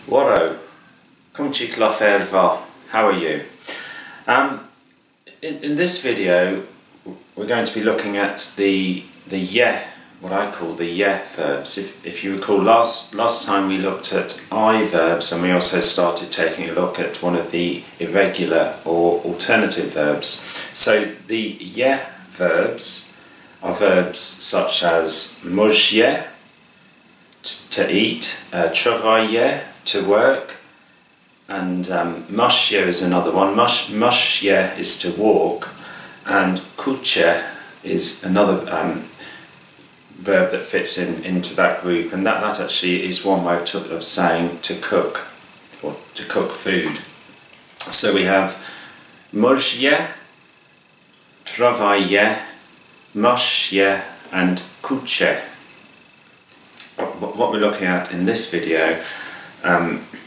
Waro, Kumchi Kloferva, how are you? In this video we're going to be looking at the what I call the verbs. If you recall, last time we looked at I verbs, and we also started taking a look at one of the irregular or alternative verbs. So the verbs are verbs such as manger, to eat, travailler, to work, and marcher is another one. Marcher is to walk, and coucher is another verb that fits into that group, and that actually is one way of saying to cook, or to cook food. So we have manger, travailler, marcher and coucher. What we're looking at in this video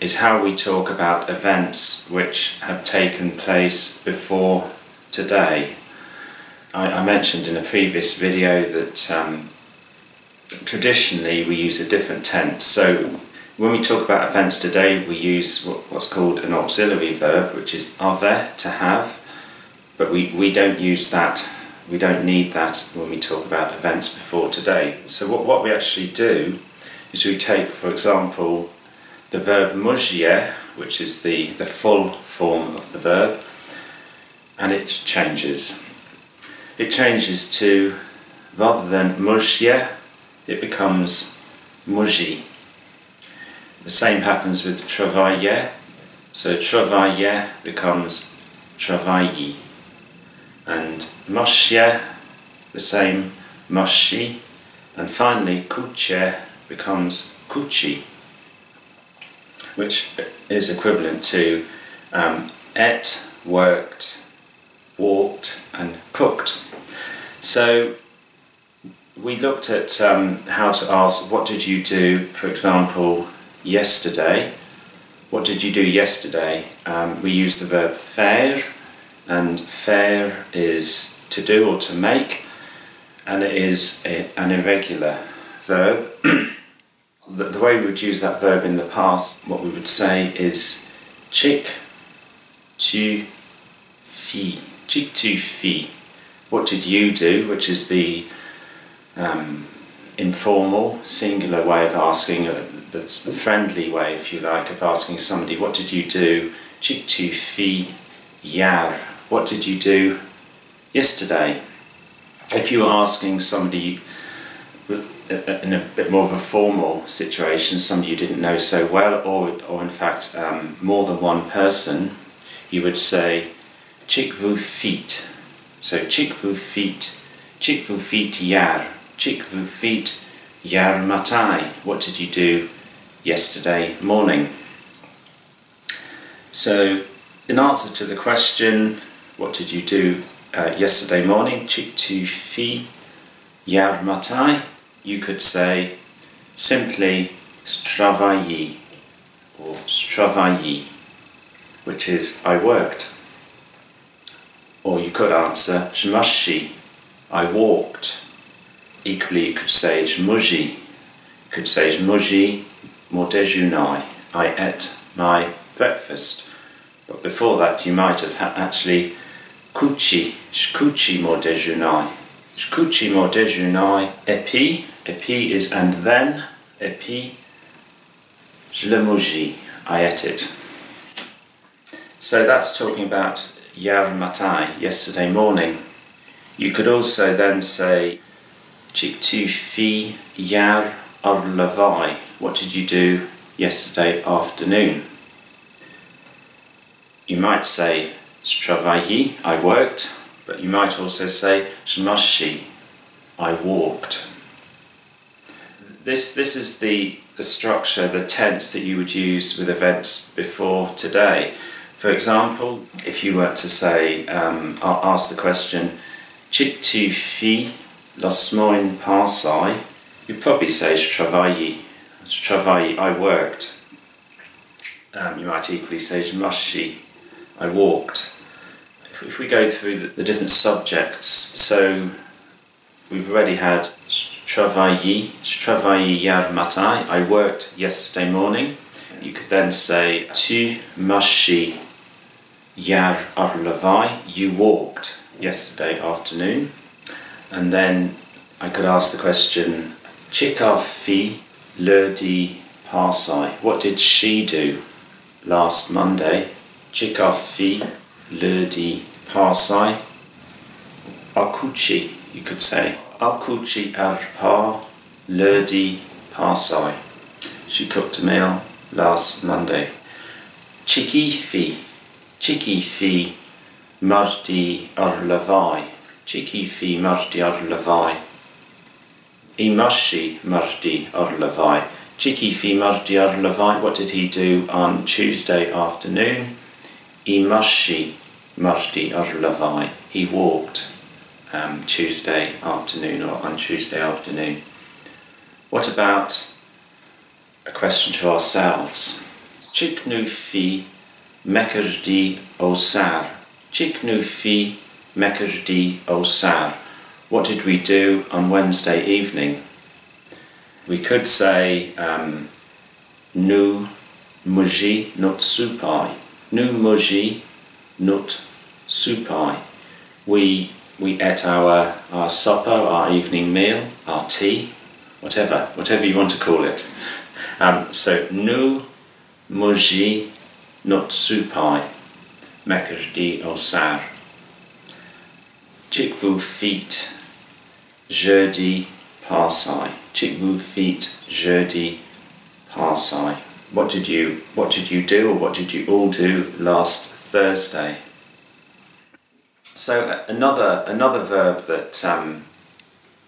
is how we talk about events which have taken place before today. I mentioned in a previous video that traditionally we use a different tense. So when we talk about events today, we use what's called an auxiliary verb, which is avoir, to have, but we don't use that. We don't need that when we talk about events before today. So what we actually do is we take, for example, the verb manger, which is the full form of the verb, and it changes. It changes to, rather than manger, it becomes manger. The same happens with travailler. So travailler becomes travailler. And marcher, the same, marcher. And finally, coucher becomes couchi, which is equivalent to ate, worked, walked, and cooked. So we looked at how to ask, what did you do, for example, yesterday? What did you do yesterday? We use the verb faire, and faire is to do or to make, and it is an irregular verb. The way we would use that verb in the past, what we would say is chick, tu, fi. Chick, tu, fi. What did you do? Which is the informal, singular way of asking, that's the friendly way, if you like, of asking somebody, what did you do? Chick, tu, fi, yar. What did you do yesterday? If you were asking somebody in a bit more of a formal situation, somebody you didn't know so well, or in fact more than one person, you would say chick vous fit. So chick vous fit yar, chick vous fit yar matin. What did you do yesterday morning? So in answer to the question, what did you do yesterday morning, chick tu fis hier matin, you could say simply travailler or travailler, which is I worked. Or you could answer je marchais, I walked. Equally you could say je mangeais. You could say je mangeais mon déjeuner, I ate my breakfast. But before that you might have actually couché, je couché mon déjeuner. Je couché mon déjeuner, et puis is and then, et puis je le mangeais, I ate it. So that's talking about hier matin, yesterday morning. You could also then say chick tu fis hier au lever. What did you do yesterday afternoon? You might say je travaillais, I worked, but you might also say je marchais, I walked. This is the structure, the tense that you would use with events before today. For example, if you were to say, ask the question, chick tu fis la semaine passée, you'd probably say je travaillais, I worked. You might equally say je marchais, I walked. If we go through the different subjects, so we've already had travailler hier matin, I worked yesterday morning. You could then say tu marchi hier ar levai, you walked yesterday afternoon. And then I could ask the question, Chika fi lundi passai, what did she do last Monday? Chika fi lundi passai. Akuchi, you could say. Akuchi ar pa lundi passai. She cooked a meal last Monday. Chiki fi mardi ar levai. Chiki fi mardi ar levai. Imashi mardi ar levai. Chiki fi mardi ar levai. What did he do on Tuesday afternoon? Imashi mardi ar levai. He walked Tuesday afternoon or on Tuesday afternoon. What about a question to ourselves? Chiknu fi mekerdi osar. Chiknu fi mekerdi osar. What did we do on Wednesday evening? We could say nu muji nut supai. Nu muji nut supai. We ate our supper, our evening meal, our tea, whatever you want to call it. So nu muji nut supai mekerdi osar. Chikvu feet jeudi passai. Chikvu feet jeudi passai. What did you do, or what did you all do last Thursday? So another verb that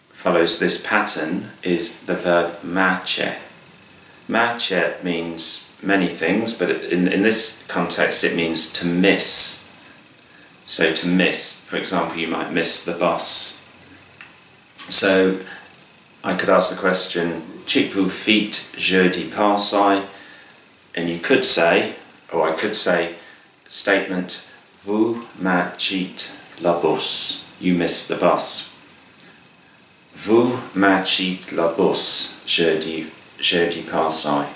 follows this pattern is the verb mache. Mache means many things, but in this context it means to miss. So to miss, for example, you might miss the bus. So I could ask the question, Chikvu feet jeudi passai, and you could say, or I could say, statement, vous machit la bus, you missed the bus. Vous machit la bus jeudi passai.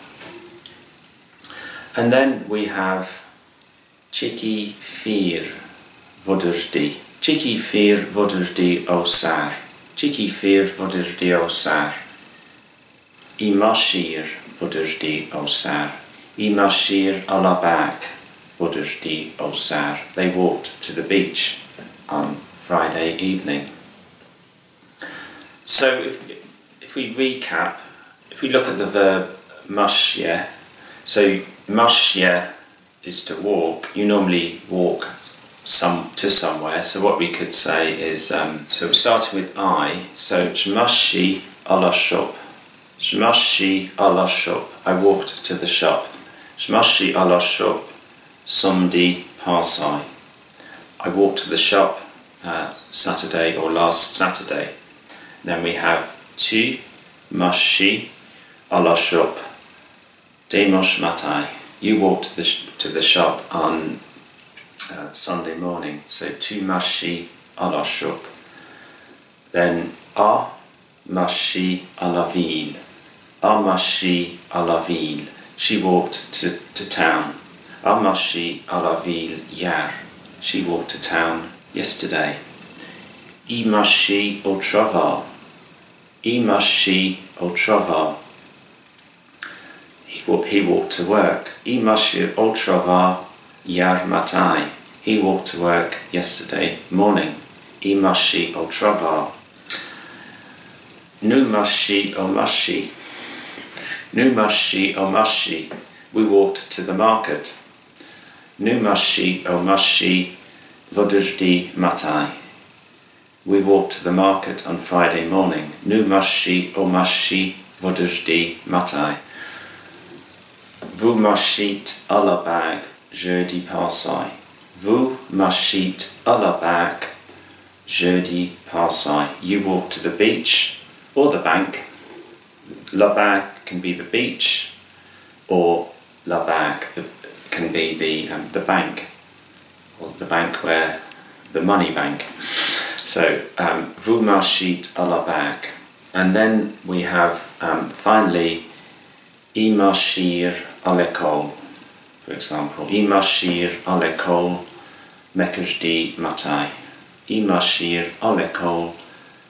And then we have Chiki fir vodurdi. Chiki fir vodurdi osar. Chiki fir vodurdi osar. Imashir vodurdi osar. Imashir alabak vodurdi osar. They walked to the beach on Friday evening. So if we recap, if we look at the verb mashye, so mashye is to walk. You normally walk to somewhere, so what we could say is, so we started with I, so Jmashi ala shop. Jmashi ala shop. I walked to the shop. Jmashi ala shop samedi passai. I walked to the shop Saturday or last Saturday. Then we have tu mashi ala shop dimanche matin. You walked to the shop on Sunday morning, so tu mashi à la shop. Then a mashi à la ville. A mashi à la ville. She walked to town. A mashi à la ville hier. She walked to town yesterday. I mashi au travail. I mashi au travail. He walked to work. I mashi au travail hier matin. He walked to work yesterday morning. I mashi au travail. Nu mashi au mashi. Nu mashi au mashi. We walked to the market. Nu mashi au mashi vendredi matin. We walked to the market on Friday morning. Nu mashi au mashi vendredi matin. Vous marchit à la bague jeudi passai. Vous marchit à la bague jeudi passai. You walk to the beach or the bank. La bague can be the beach, or la bague can be the bank, or the bank where the money bank. So vous marchit à la bague. And then we have finally I marchir à l'école, for example. I marchir à l'école mercredi matin. I marchir à l'école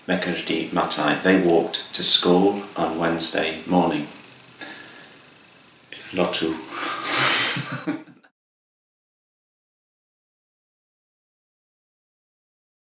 mercredi matin. They walked to school on Wednesday morning. If not true.